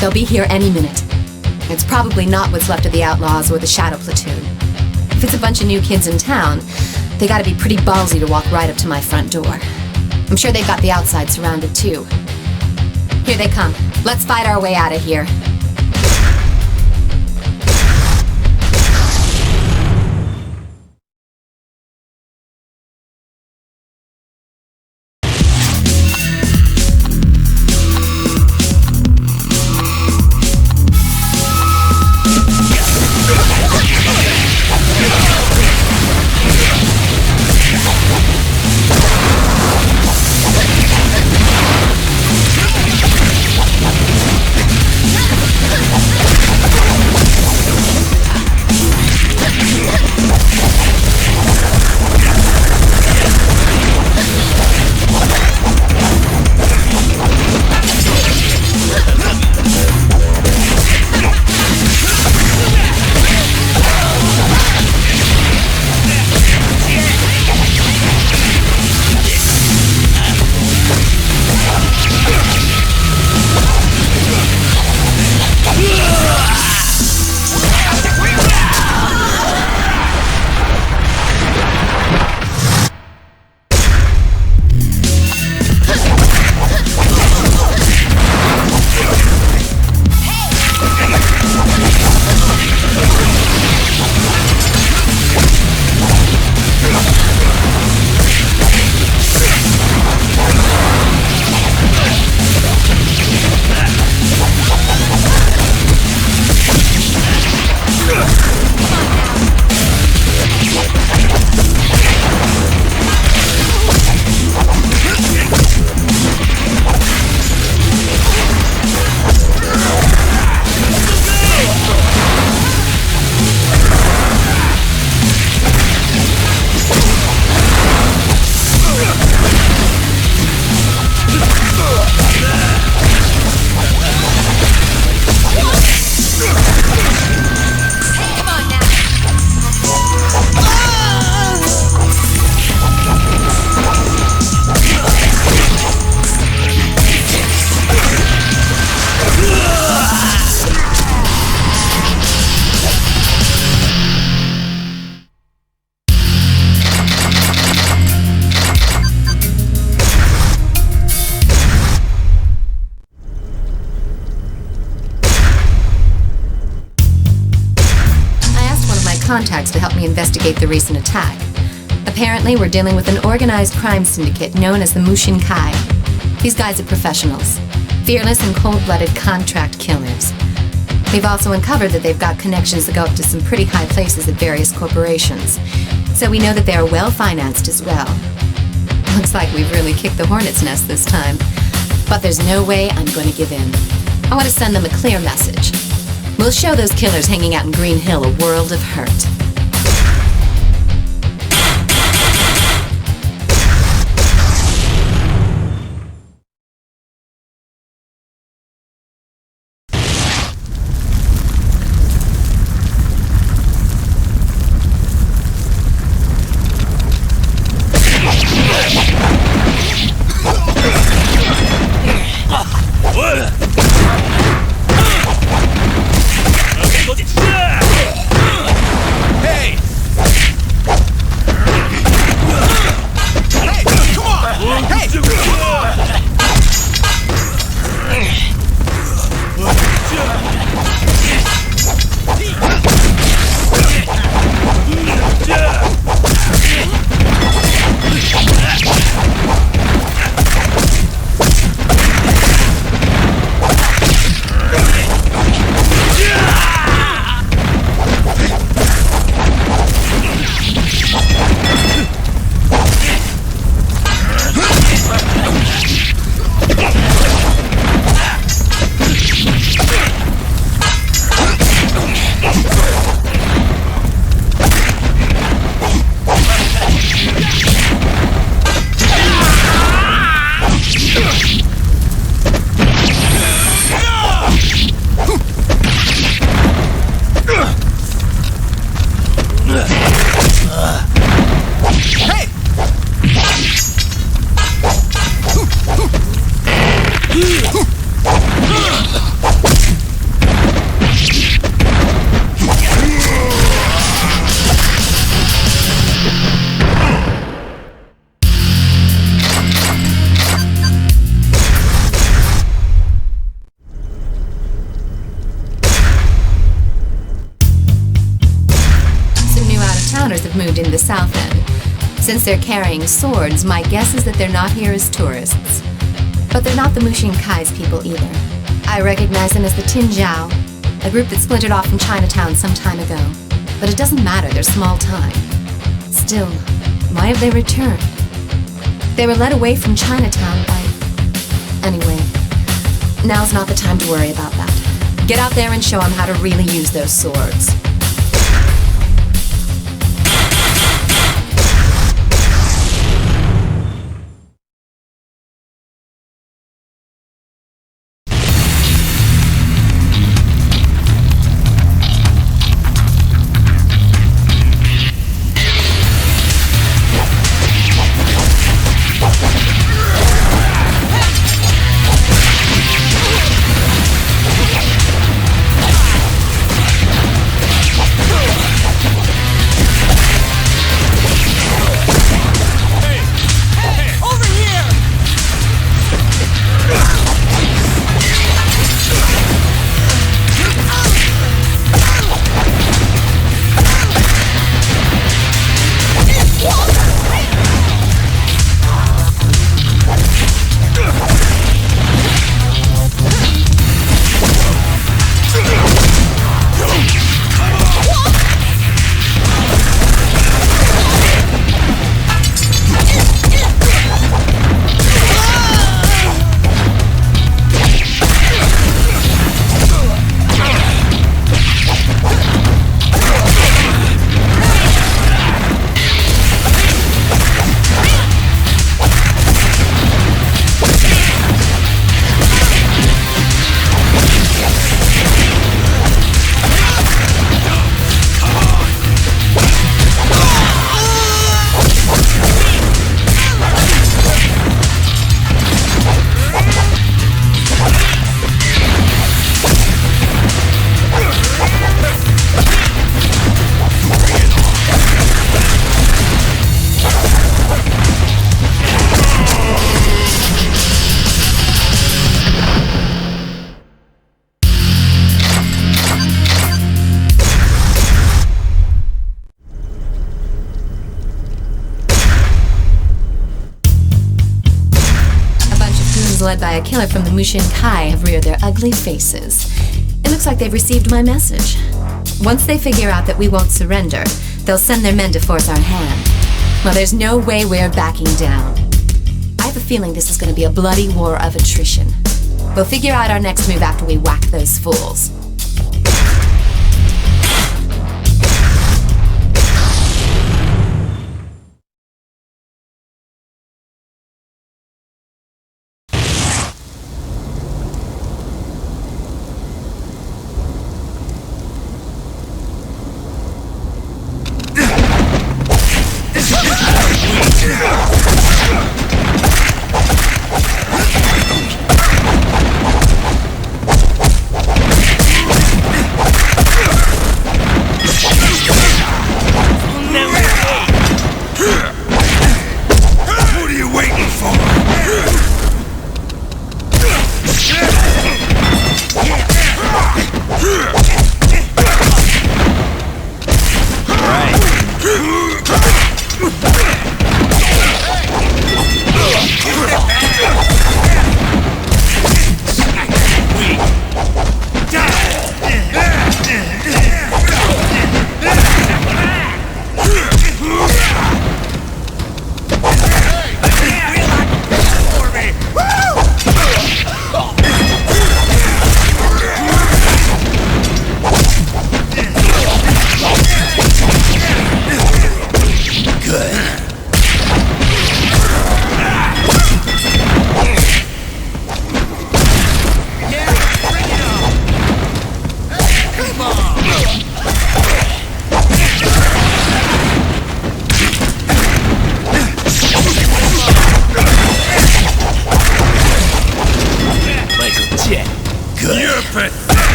They'll be here any minute. It's probably not what's left of the Outlaws or the Shadow Platoon. If it's a bunch of new kids in town, they gotta be pretty ballsy to walk right up to my front door. I'm sure they've got the outside surrounded too. Here they come. Let's fight our way out of here. Contacts to help me investigate the recent attack. Apparently, we're dealing with an organized crime syndicate known as the Mushin Kai. These guys are professionals, fearless and cold-blooded contract killers. We've also uncovered that they've got connections that go up to some pretty high places at various corporations. So we know that they are well-financed as well. Looks like we've really kicked the hornet's nest this time. But there's no way I'm going to give in. I want to send them a clear message. We'll show those killers hanging out in Green Hill a world of hurt. Since they're carrying swords, my guess is that they're not here as tourists. But they're not the Mushin Kai's people either. I recognize them as the Tinjiao, a group that splintered off from Chinatown some time ago. But it doesn't matter, they're small time. Still, why have they returned? They were led away from Chinatown by... Anyway, now's not the time to worry about that. Get out there and show them how to really use those swords. Led by a killer from the Mushin Kai have reared their ugly faces. It looks like they've received my message. Once they figure out that we won't surrender, they'll send their men to force our hand. Well, there's no way we're backing down. I have a feeling this is going to be a bloody war of attrition. We'll figure out our next move after we whack those fools.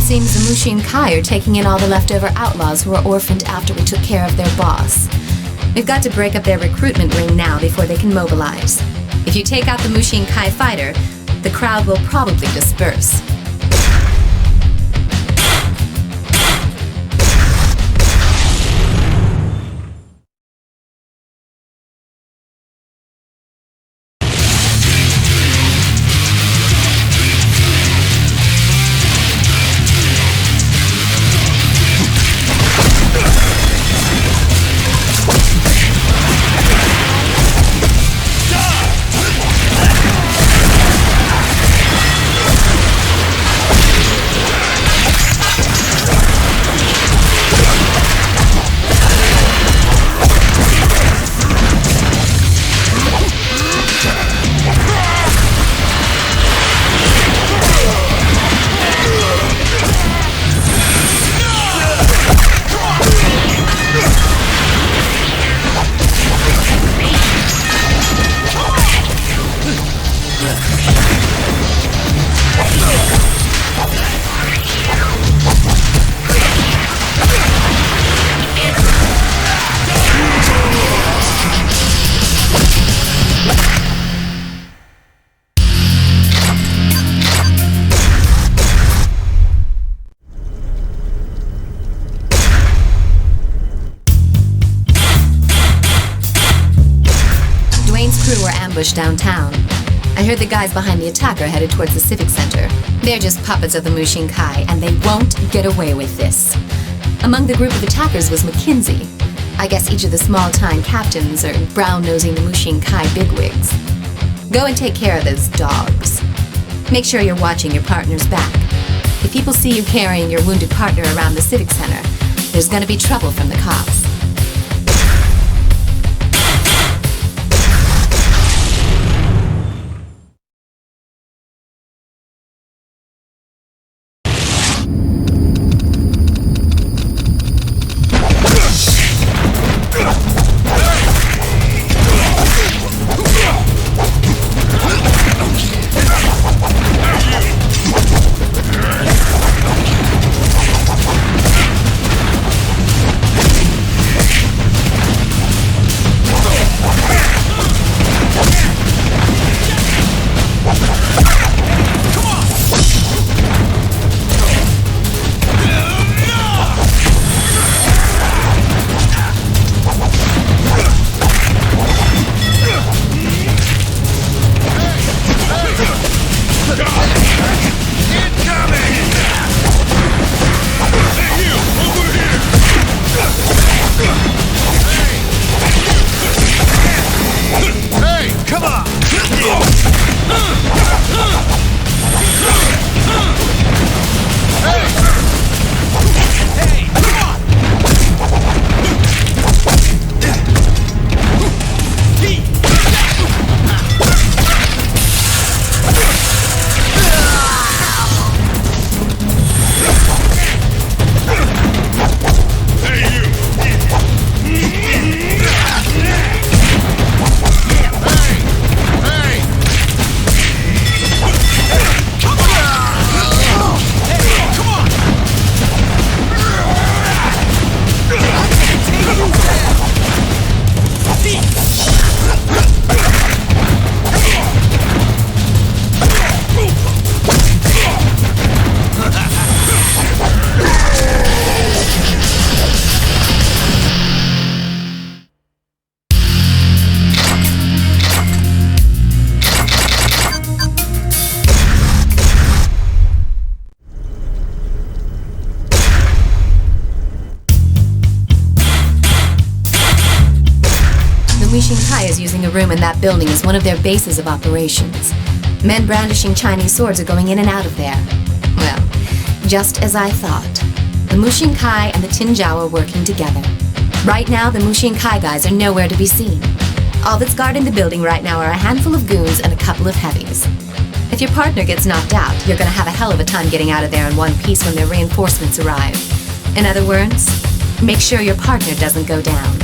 Seems the Mushin Kai are taking in all the leftover outlaws who were orphaned after we took care of their boss. We've got to break up their recruitment ring now before they can mobilize. If you take out the Mushin Kai fighter, the crowd will probably disperse. Downtown. I heard the guys behind the attack are headed towards the Civic Center. They're just puppets of the Mushin Kai, and they won't get away with this. Among the group of attackers was McKinsey. I guess each of the small-time captains are brown-nosing the Mushin Kai bigwigs. Go and take care of those dogs. Make sure you're watching your partner's back. If people see you carrying your wounded partner around the Civic Center, there's gonna be trouble from the cops. Mushin Kai is using a room in that building as one of their bases of operations. Men brandishing Chinese swords are going in and out of there. Well, just as I thought. The Mushin Kai and the Tinjiao are working together. Right now, the Mushin Kai guys are nowhere to be seen. All that's guarding the building right now are a handful of goons and a couple of heavies. If your partner gets knocked out, you're gonna have a hell of a time getting out of there in one piece when their reinforcements arrive. In other words, make sure your partner doesn't go down.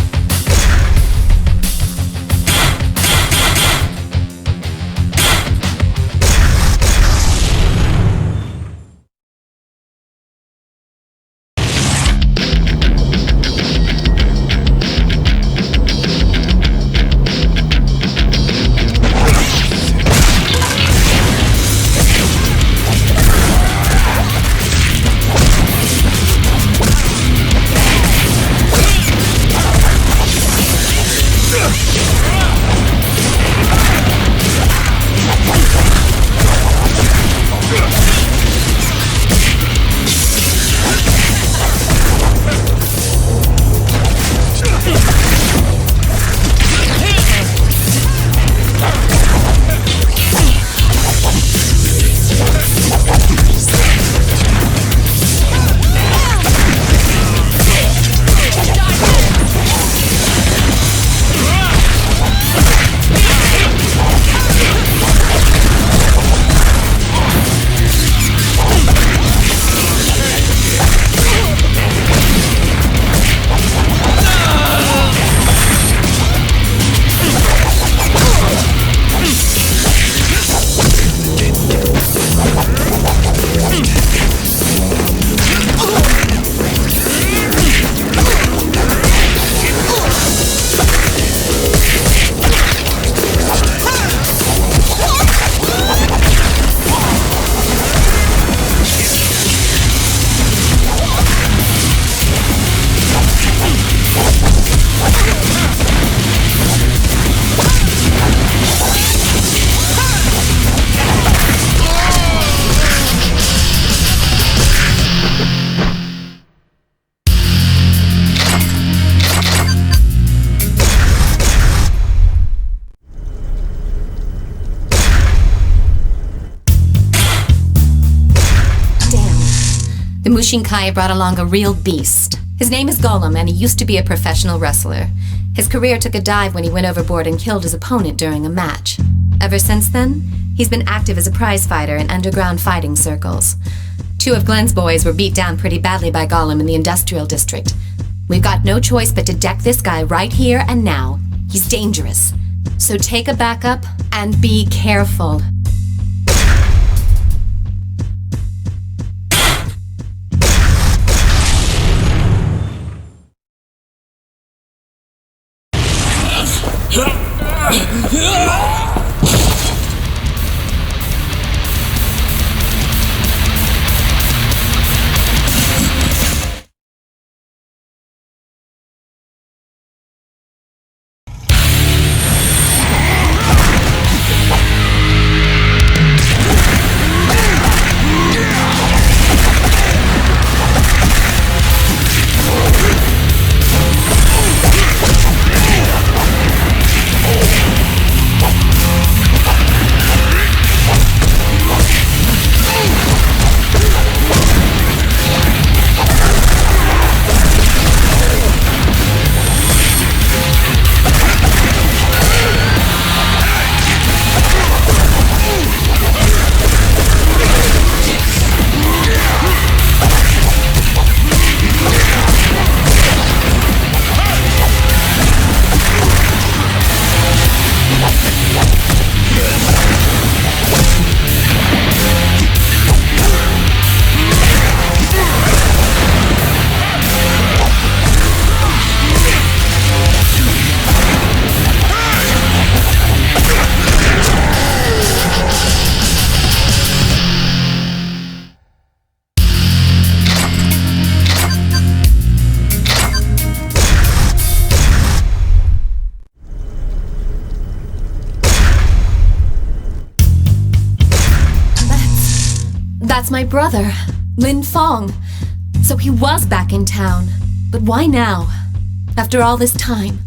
Mushin Kai brought along a real beast. His name is Golem, and he used to be a professional wrestler. His career took a dive when he went overboard and killed his opponent during a match. Ever since then, he's been active as a prize fighter in underground fighting circles. 2 of Glenn's boys were beat down pretty badly by Golem in the industrial district. We've got no choice but to deck this guy right here and now. He's dangerous. So take a backup and be careful. That's my brother, Lin Fong. So he was back in town. But why now? After all this time?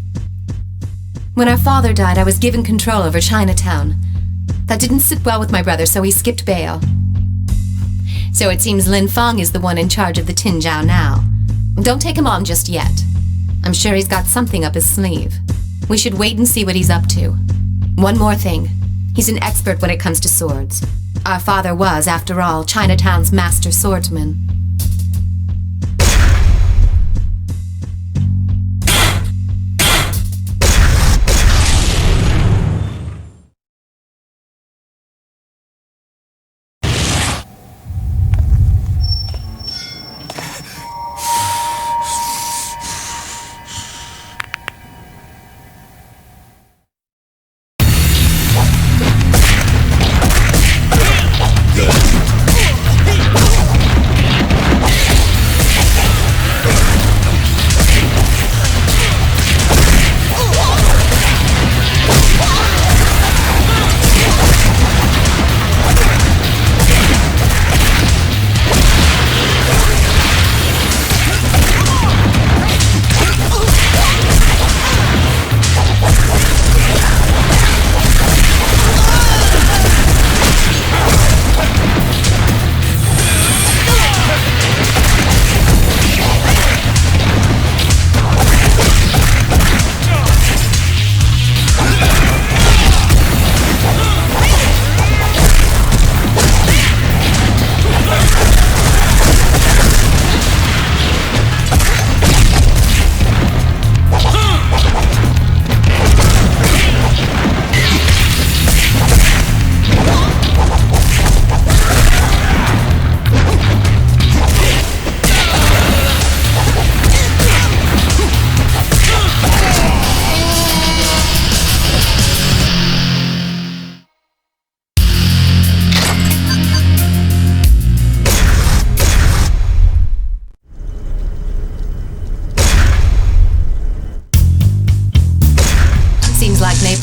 When our father died, I was given control over Chinatown. That didn't sit well with my brother, so he skipped bail. So it seems Lin Feng is the one in charge of the Tinjiao now. Don't take him on just yet. I'm sure he's got something up his sleeve. We should wait and see what he's up to. One more thing. He's an expert when it comes to swords. Our father was, after all, Chinatown's master swordsman.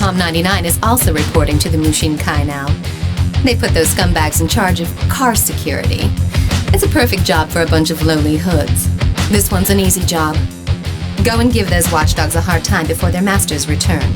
Napalm 99 is also reporting to the Mushin Kai now. They put those scumbags in charge of car security. It's a perfect job for a bunch of lowly hoods. This one's an easy job. Go and give those watchdogs a hard time before their masters return.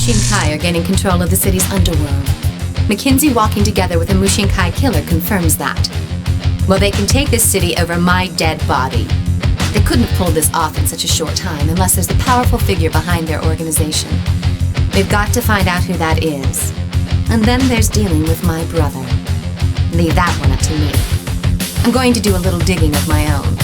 Mushin Kai are gaining control of the city's underworld. McKinsey walking together with a Mushin Kai killer confirms that. Well, they can take this city over my dead body. They couldn't have pulled this off in such a short time unless there's a powerful figure behind their organization. They've got to find out who that is. And then there's dealing with my brother. Leave that one up to me. I'm going to do a little digging of my own.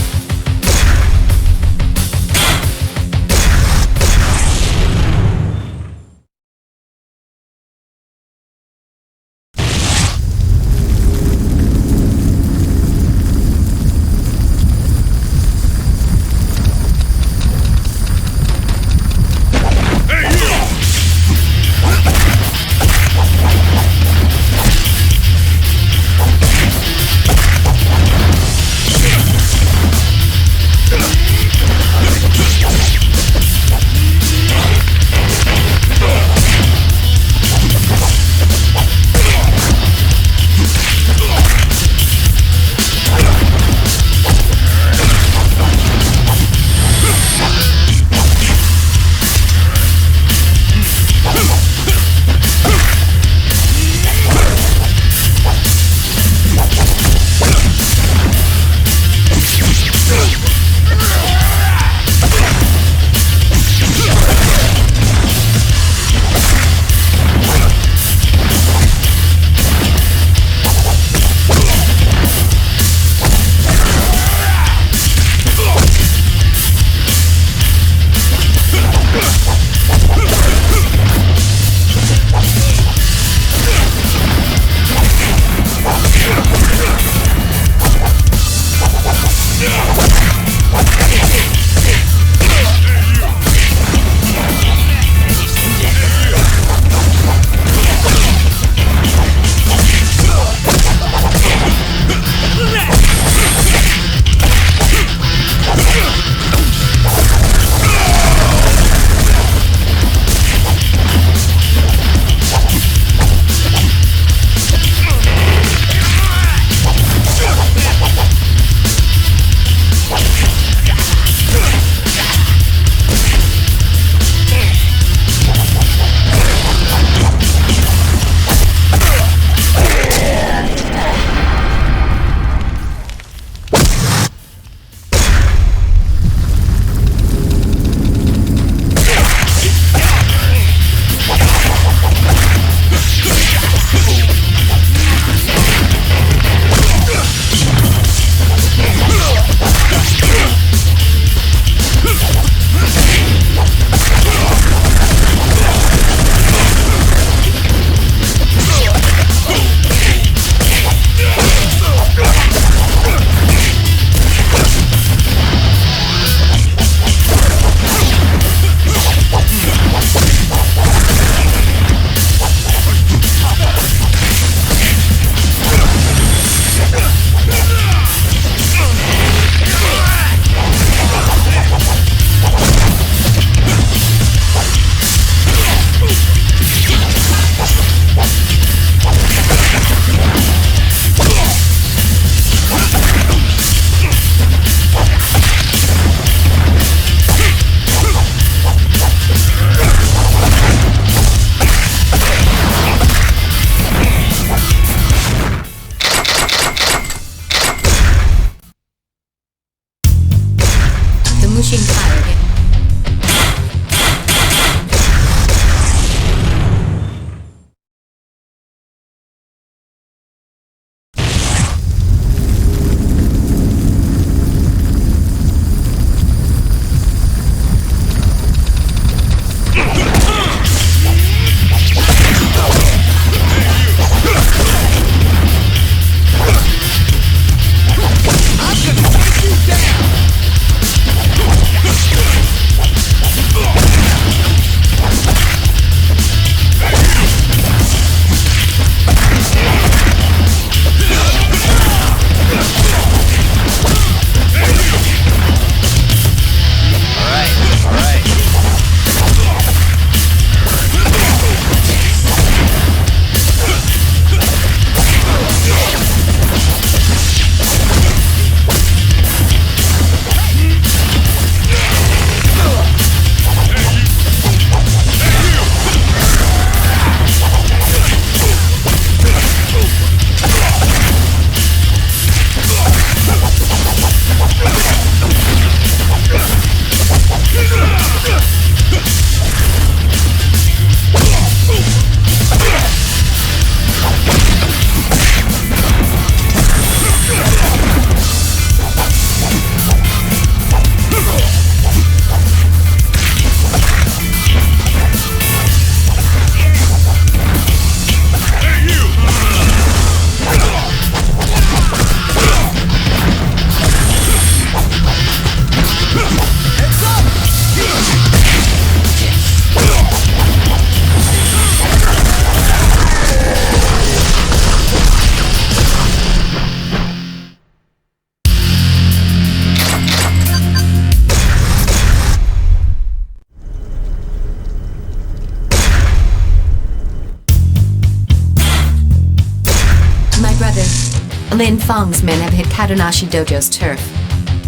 Lin Feng's men have hit Kadonashi Dojo's turf.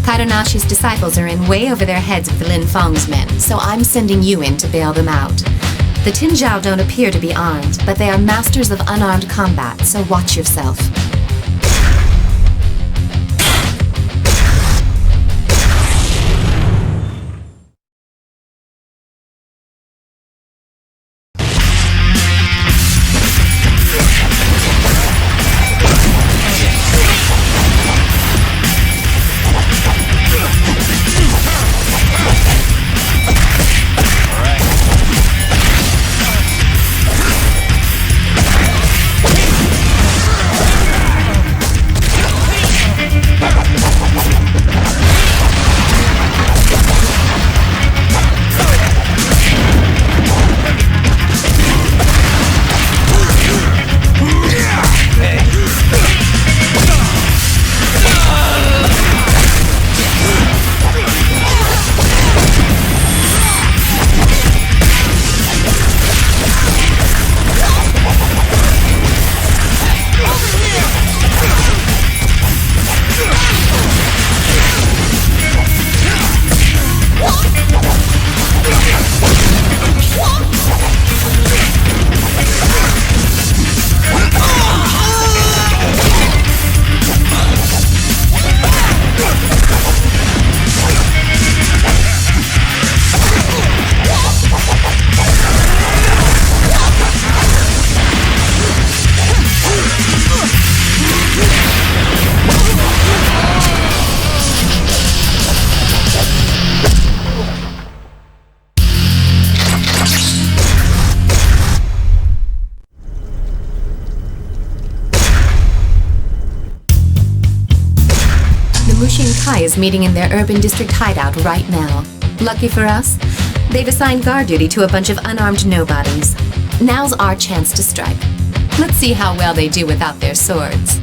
Kadonashi's disciples are in way over their heads of the Lin Feng's men, so I'm sending you in to bail them out. The Tinjiao don't appear to be armed, but they are masters of unarmed combat, so watch yourself. Kai is meeting in their urban district hideout right now. Lucky for us, they've assigned guard duty to a bunch of unarmed nobodies. Now's our chance to strike. Let's see how well they do without their swords.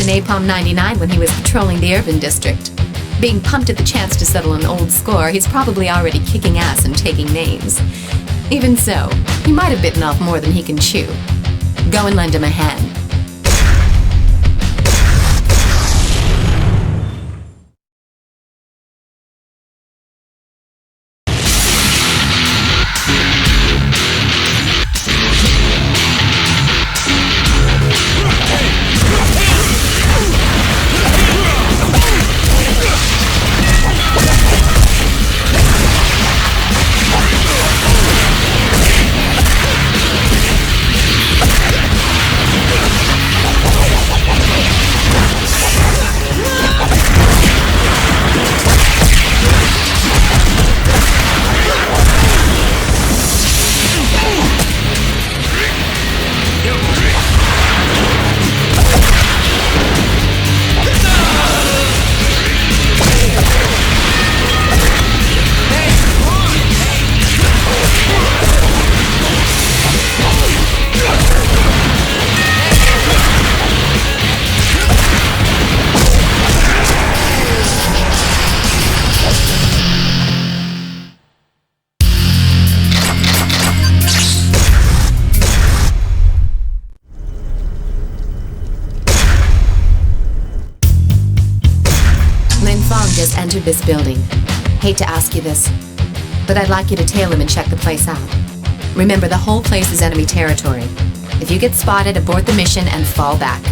Napalm 99 when he was patrolling the urban district. Being pumped at the chance to settle an old score, he's probably already kicking ass and taking names. Even so, he might have bitten off more than he can chew. Go and lend him a hand. this building. Hate to ask you this, but I'd like you to tail him and check the place out. Remember, the whole place is enemy territory. If you get spotted, abort the mission and fall back.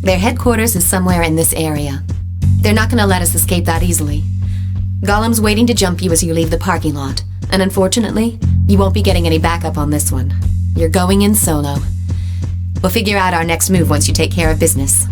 Their headquarters is somewhere in this area. They're not gonna let us escape that easily. Golem's waiting to jump you as you leave the parking lot, and unfortunately, you won't be getting any backup on this one. You're going in solo. We'll figure out our next move once you take care of business.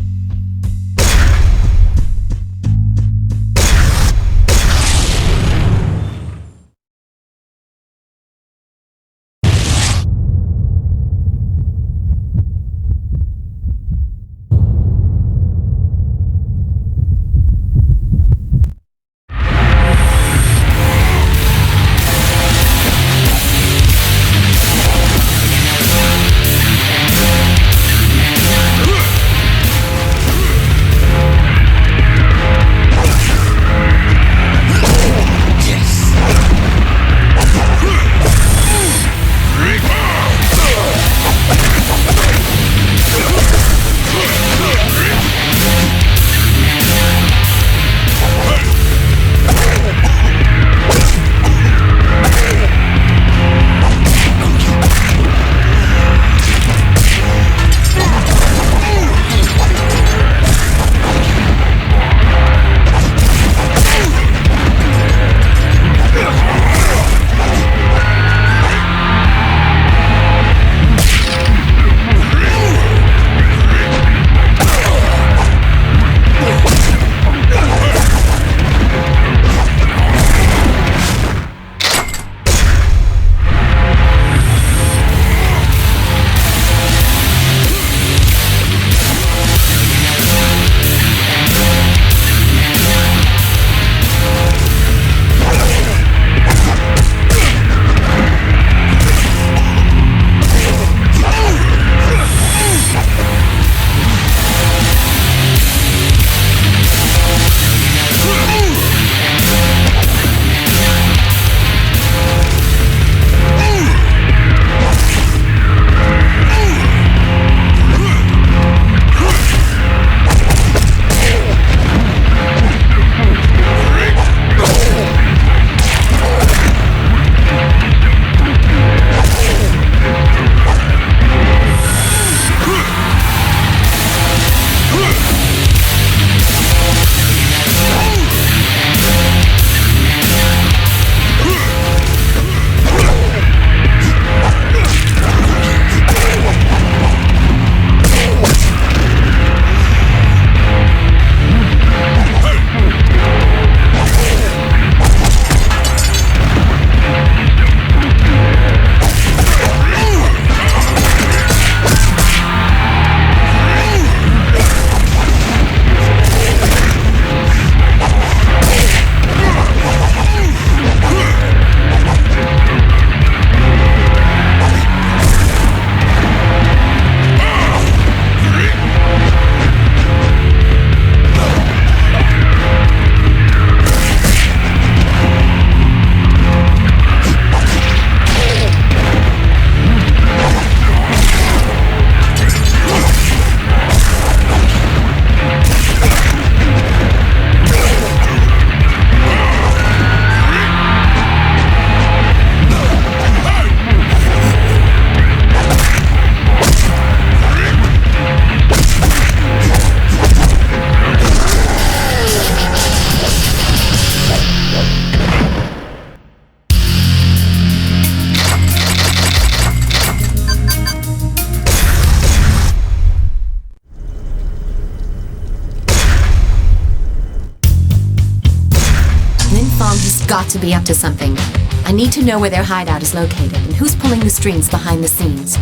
got to be up to something. I need to know where their hideout is located and who's pulling the strings behind the scenes.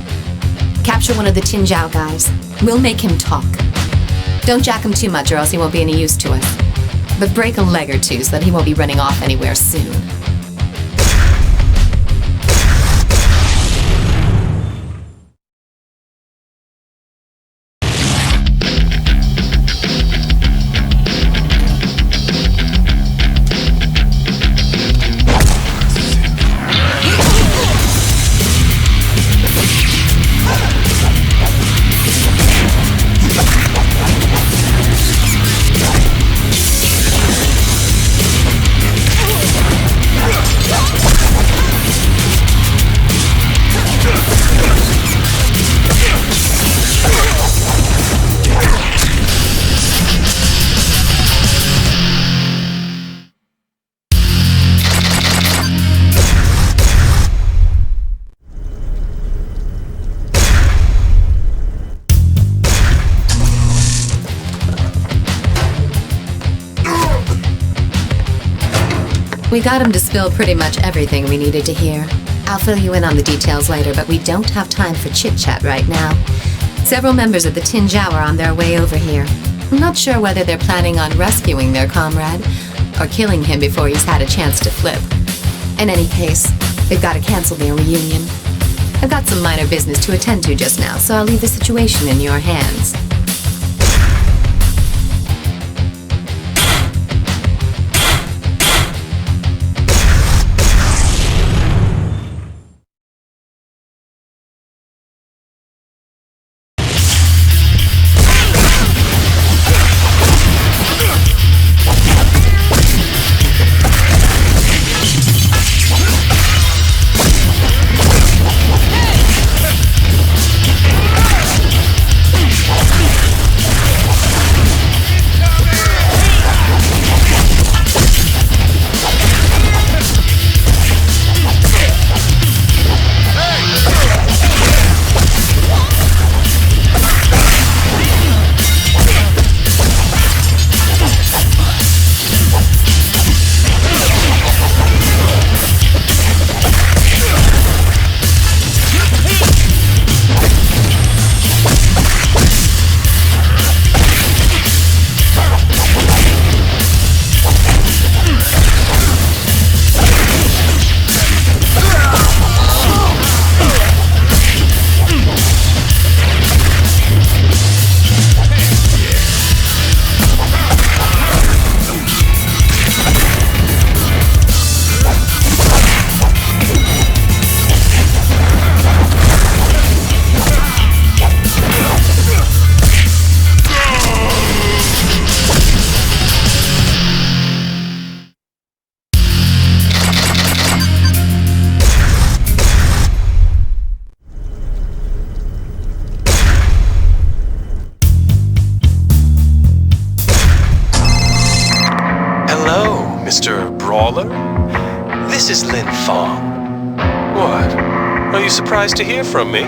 Capture one of the Tin Zhao guys. We'll make him talk. Don't jack him too much or else he won't be any use to us. But break a leg or two so that he won't be running off anywhere soon. We got him to spill pretty much everything we needed to hear. I'll fill you in on the details later, but we don't have time for chit-chat right now. Several members of the Tin Zhao are on their way over here. I'm not sure whether they're planning on rescuing their comrade or killing him before he's had a chance to flip. In any case, they've got to cancel their reunion. I've got some minor business to attend to just now, so I'll leave the situation in your hands. Mr. Brawler? This is Lin Fong. What? Are you surprised to hear from me?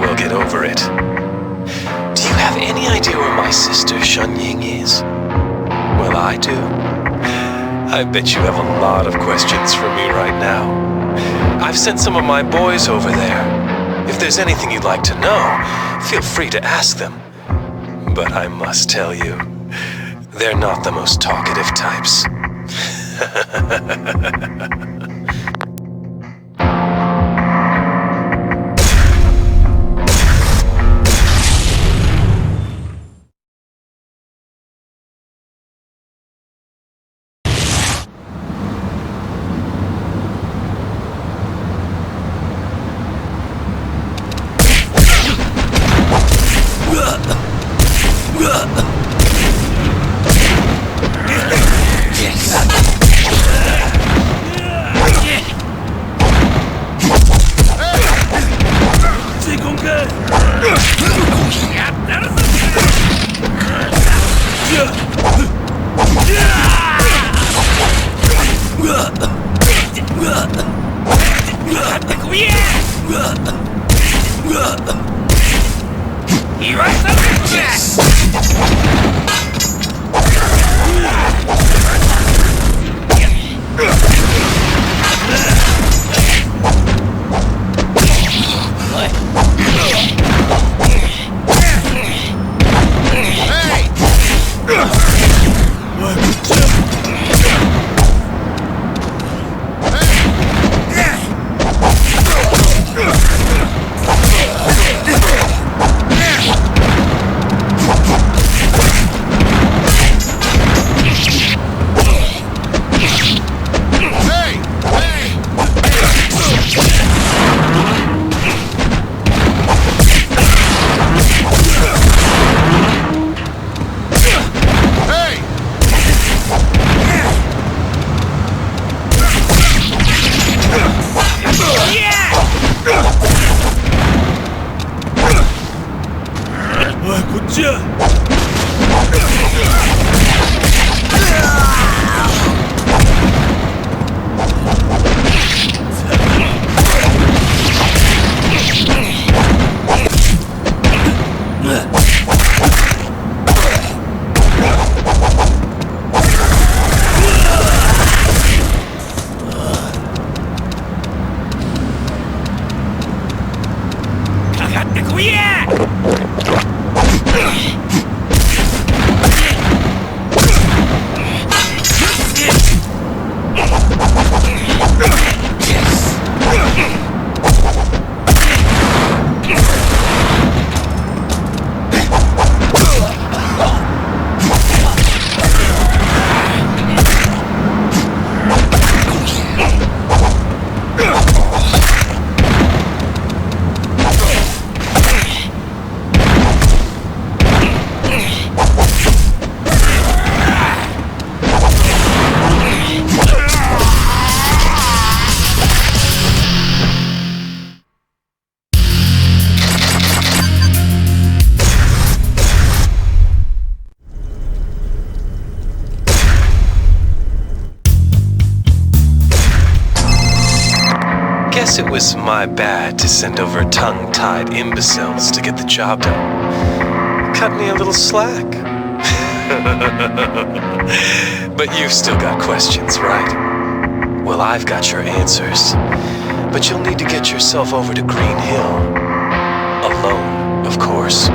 We'll get over it. Do you have any idea where my sister Shun Ying is? Well, I do. I bet you have a lot of questions for me right now. I've sent some of my boys over there. If there's anything you'd like to know, feel free to ask them. But I must tell you, they're not the most talkative types. Guess it was my bad to send over tongue-tied imbeciles to get the job done. Cut me a little slack. But you've still got questions, right? Well, I've got your answers. But you'll need to get yourself over to Green Hill. Alone, of course.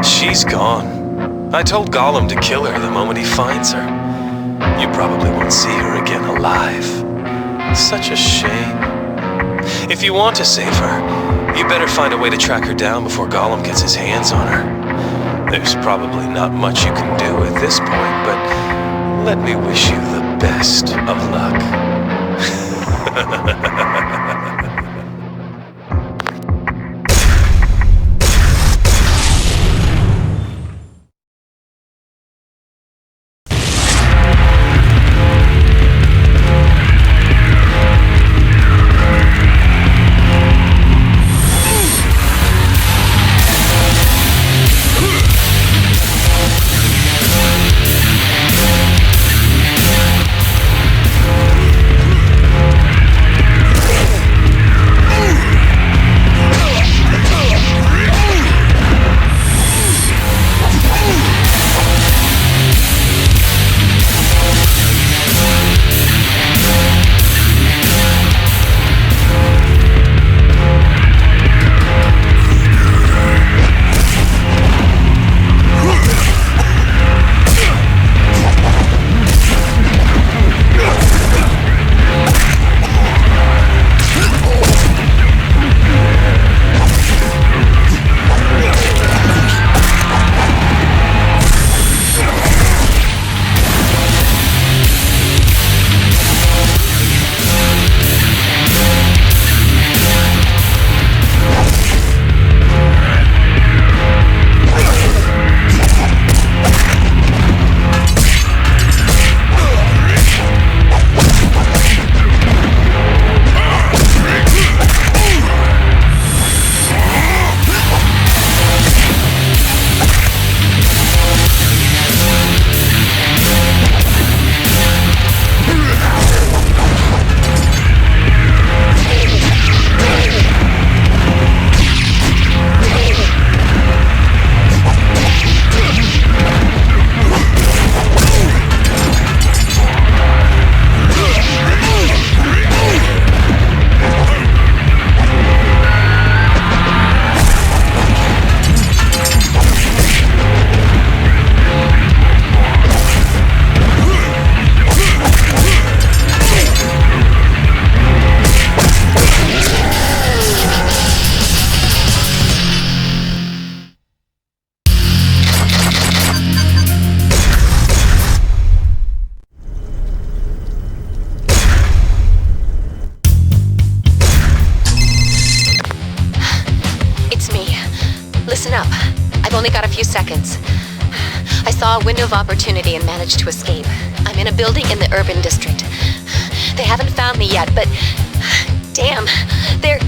She's gone. I told Gollum to kill her the moment he finds her. You probably won't see her again alive. Such a shame. If you want to save her, you better find a way to track her down before Gollum gets his hands on her. There's probably not much you can do at this point, but let me wish you the best of luck. Listen up. I've only got a few seconds. I saw a window of opportunity and managed to escape. I'm in a building in the urban district. They haven't found me yet, but... damn, they're...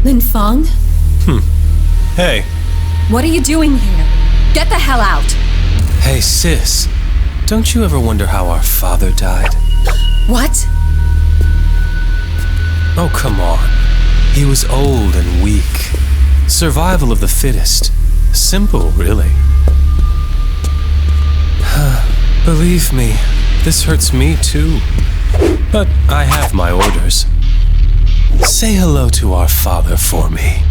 Lin Feng? Hey. What are you doing here? Get the hell out! Hey, sis. Don't you ever wonder how our father died? What? Oh, come on. He was old and weak. Survival of the fittest. Simple, really. Believe me, this hurts me too. But I have my orders. Say hello to our father for me.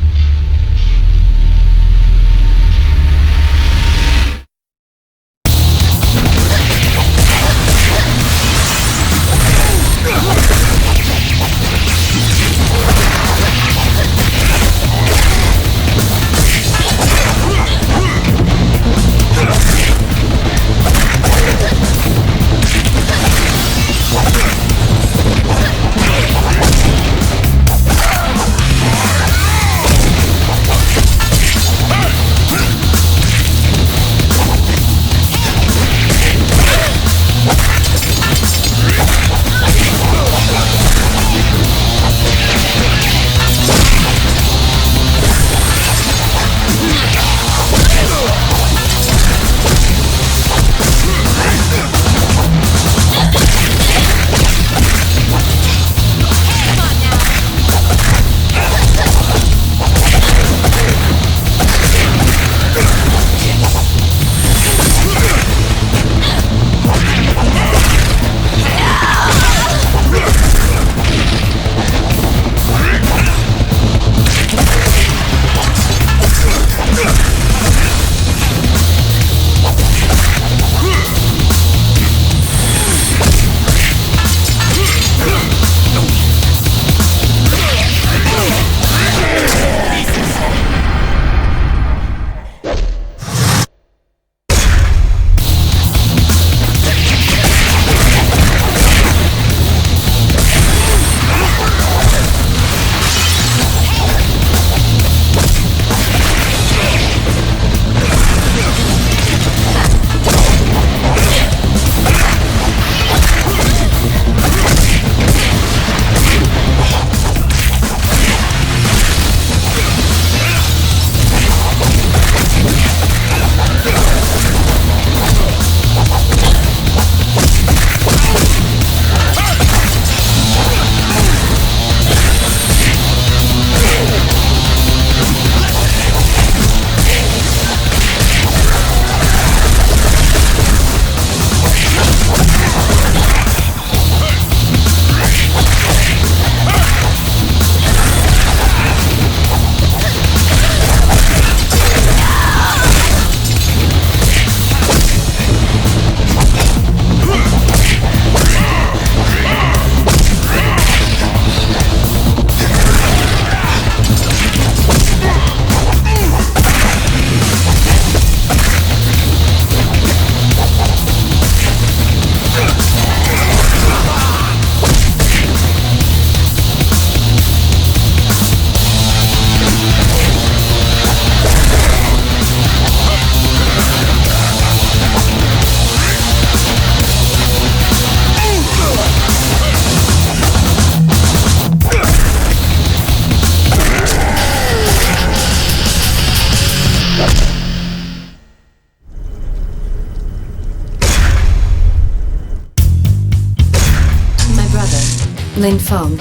Lin Feng.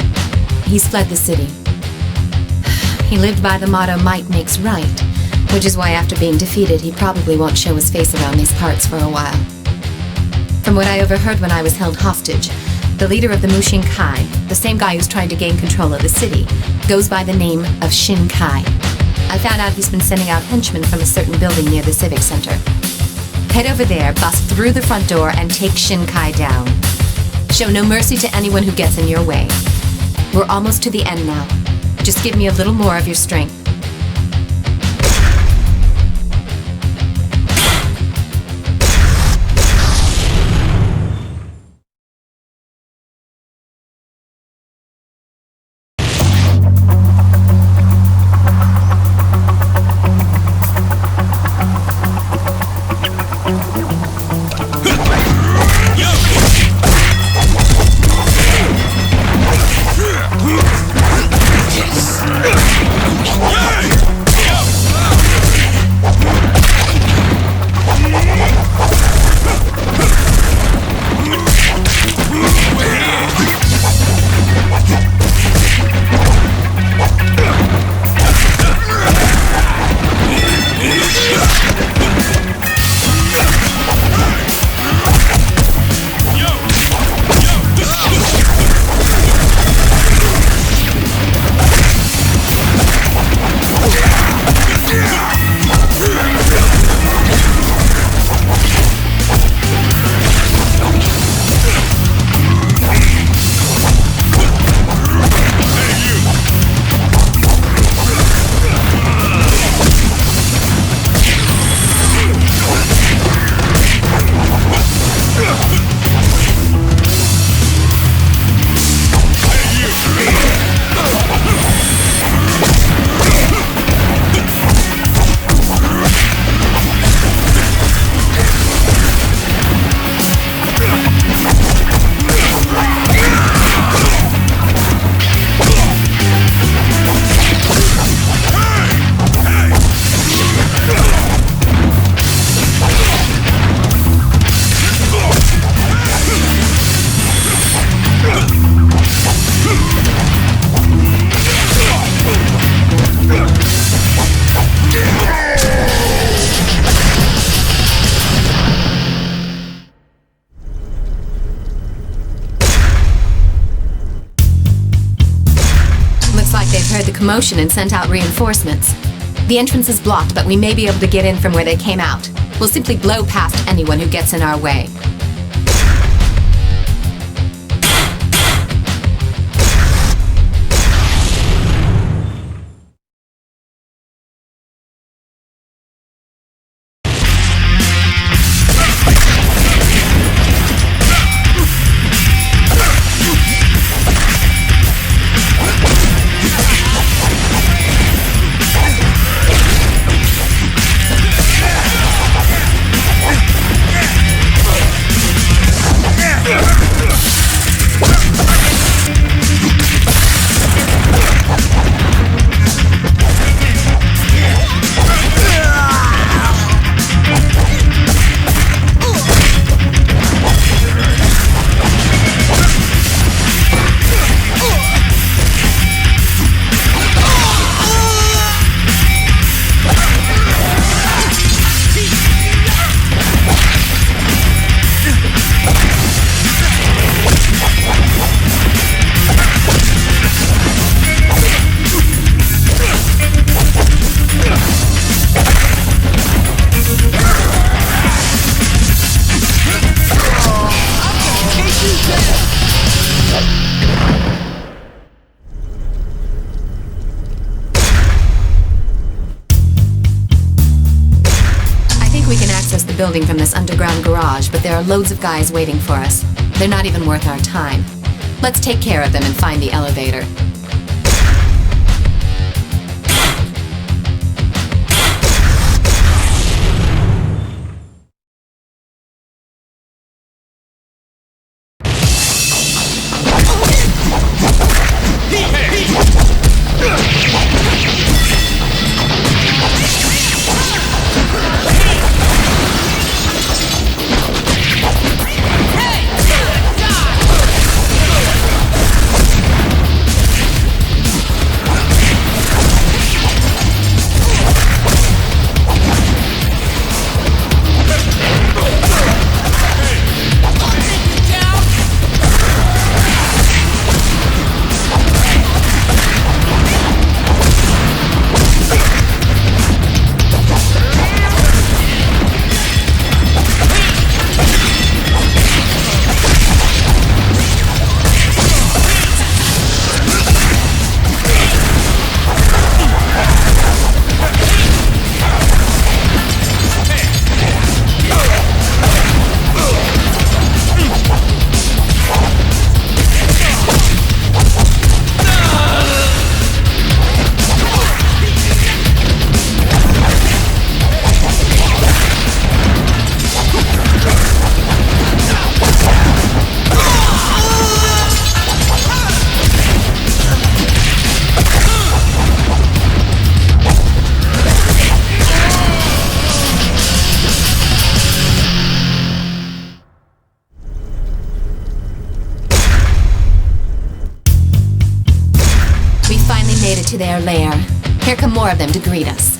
He's fled the city. He lived by the motto, might makes right, which is why after being defeated, he probably won't show his face around these parts for a while. From what I overheard when I was held hostage, the leader of the Mushin Kai, the same guy who's trying to gain control of the city, goes by the name of Shin Kai. I found out he's been sending out henchmen from a certain building near the Civic Center. Head over there, bust through the front door, and take Shin Kai down. Show no mercy to anyone who gets in your way. We're almost to the end now. Just give me a little more of your strength. Heard the commotion and sent out reinforcements. The entrance is blocked, but we may be able to get in from where they came out. We'll simply blow past anyone who gets in our way. Building from this underground garage, but there are loads of guys waiting for us. They're not even worth our time. Let's take care of them and find the elevator. to their lair. Here come more of them to greet us.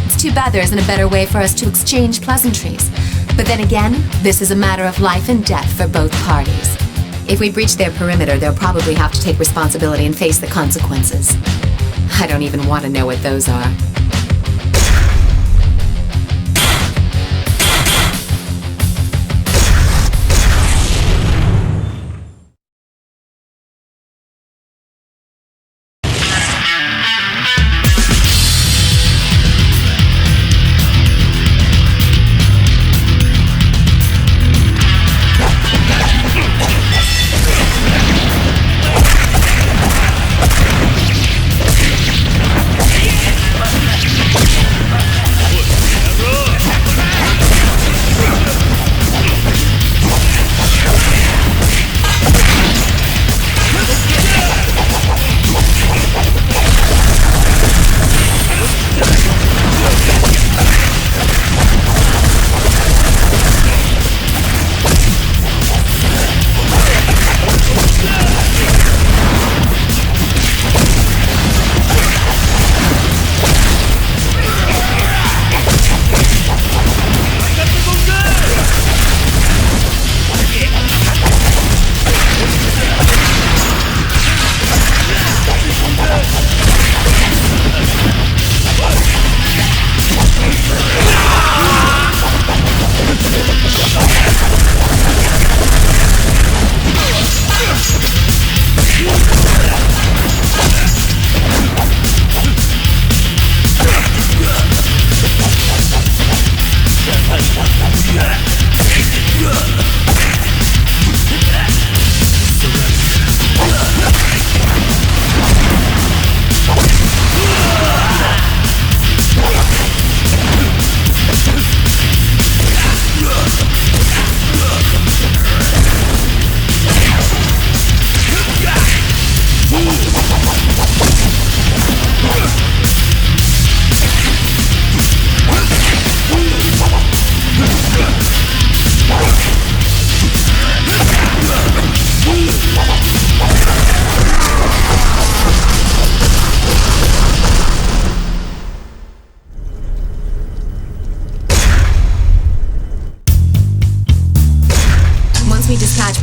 It's too bad there isn't a better way for us to exchange pleasantries. But then again, this is a matter of life and death for both parties. If we breach their perimeter, they'll probably have to take responsibility and face the consequences. I don't even want to know what those are.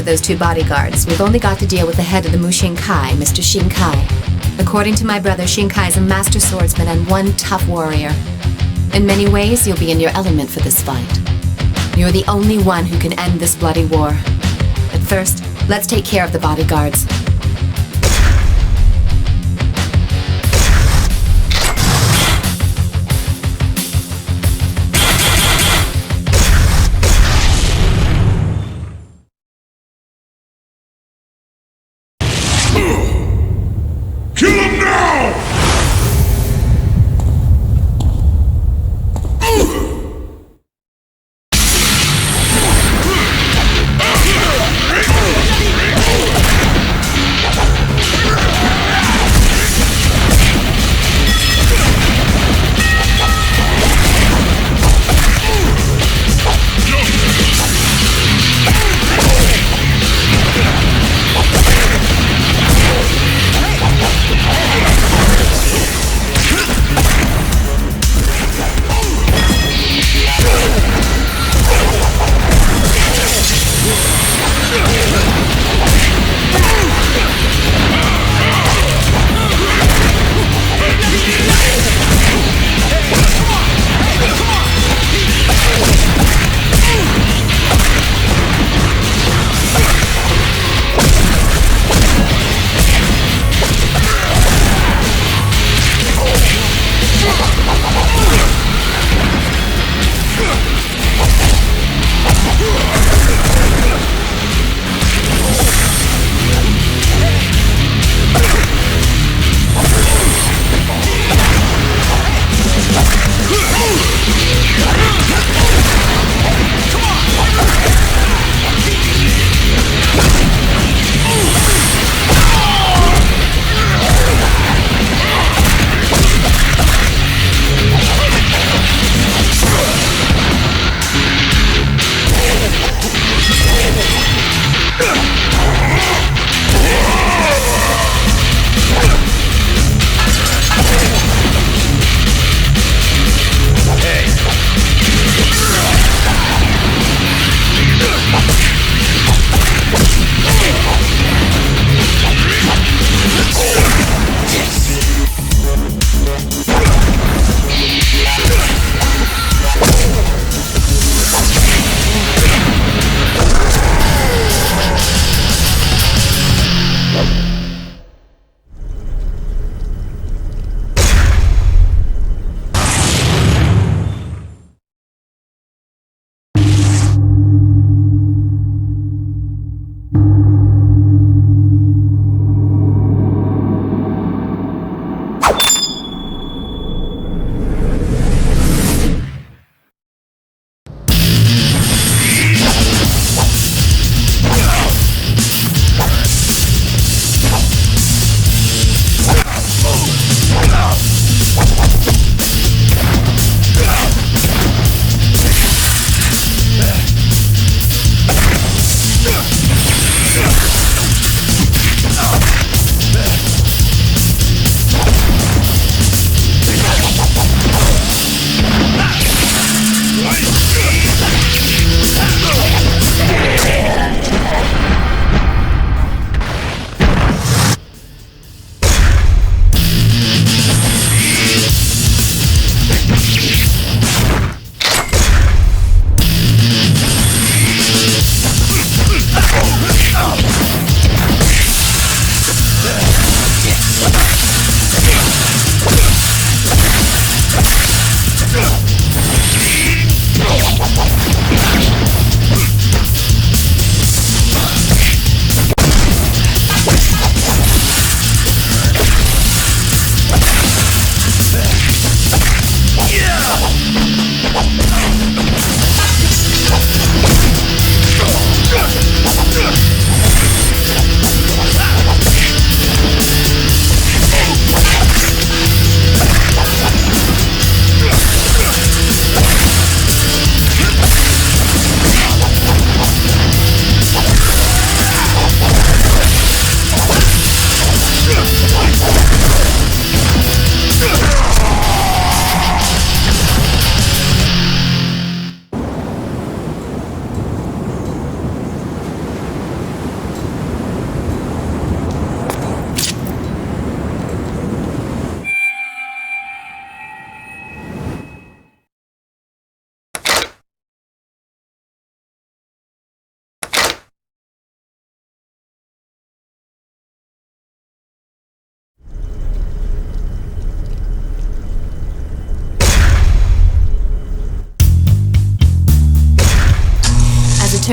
Those two bodyguards, we've only got to deal with the head of the Mushin Kai, Mr. Shinkai. According to my brother, Shinkai is a master swordsman and one tough warrior. In many ways, you'll be in your element for this fight. You're the only one who can end this bloody war. But first, let's take care of the bodyguards. Kill him now!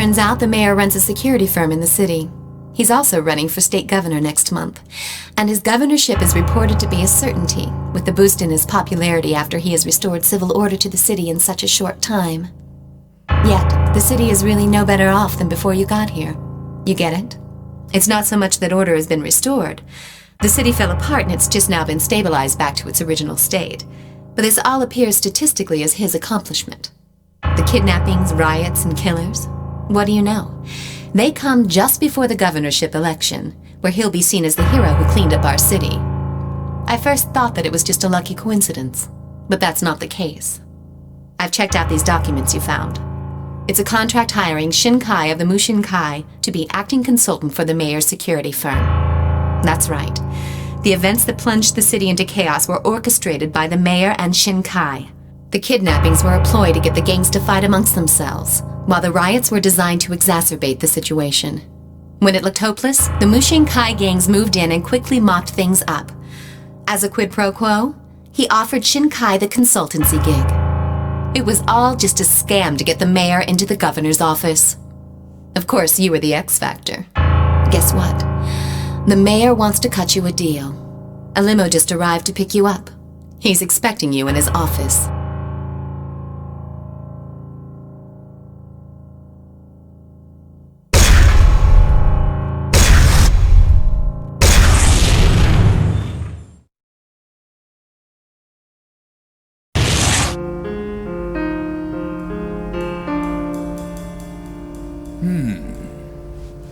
Turns out the mayor runs a security firm in the city. He's also running for state governor next month, and his governorship is reported to be a certainty, with the boost in his popularity after he has restored civil order to the city in such a short time. Yet, the city is really no better off than before you got here. You get it? It's not so much that order has been restored. The city fell apart and it's just now been stabilized back to its original state. But this all appears statistically as his accomplishment. The kidnappings, riots, and killers? What do you know? They come just before the governorship election, where he'll be seen as the hero who cleaned up our city. I first thought that it was just a lucky coincidence, but that's not the case. I've checked out these documents you found. It's a contract hiring Shinkai of the Mushinkai to be acting consultant for the mayor's security firm. That's right. The events that plunged the city into chaos were orchestrated by the mayor and Shinkai. The kidnappings were a ploy to get the gangs to fight amongst themselves, while the riots were designed to exacerbate the situation. When it looked hopeless, the Mushinkai gangs moved in and quickly mopped things up. As a quid pro quo, he offered Shinkai the consultancy gig. It was all just a scam to get the mayor into the governor's office. Of course, you were the X factor. Guess what? The mayor wants to cut you a deal. A limo just arrived to pick you up. He's expecting you in his office.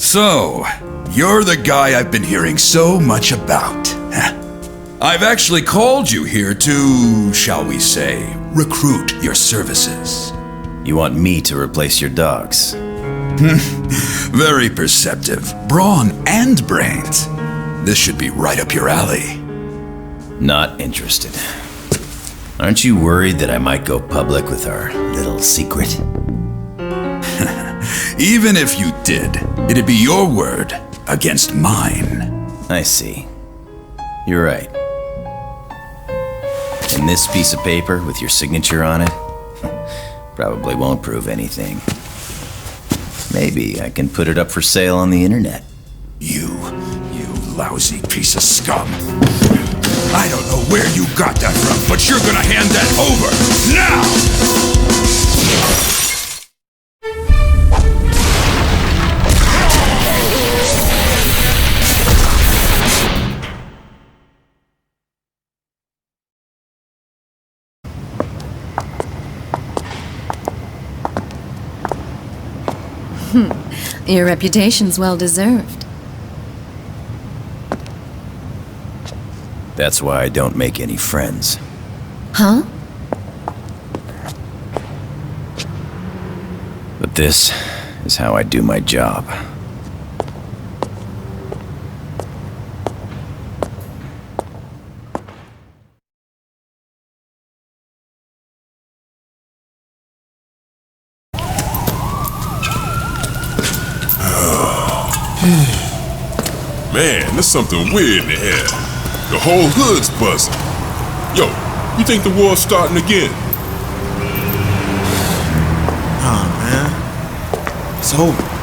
So, you're the guy I've been hearing so much about. I've actually called you here to, shall we say, recruit your services. You want me to replace your dogs? Very perceptive. Brawn and brains. This should be right up your alley. Not interested. Aren't you worried that I might go public with our little secret? Even if you did, it'd be your word against mine. I see. You're right. And this piece of paper with your signature on it probably won't prove anything. Maybe I can put it up for sale on the internet. You lousy piece of scum. I don't know where you got that from, but you're gonna hand that over now! Your reputation's well deserved. That's why I don't make any friends. Huh? But this is how I do my job. Man, there's something weird in the air. The whole hood's buzzing. Yo, you think the war's starting again? Nah, man. It's over.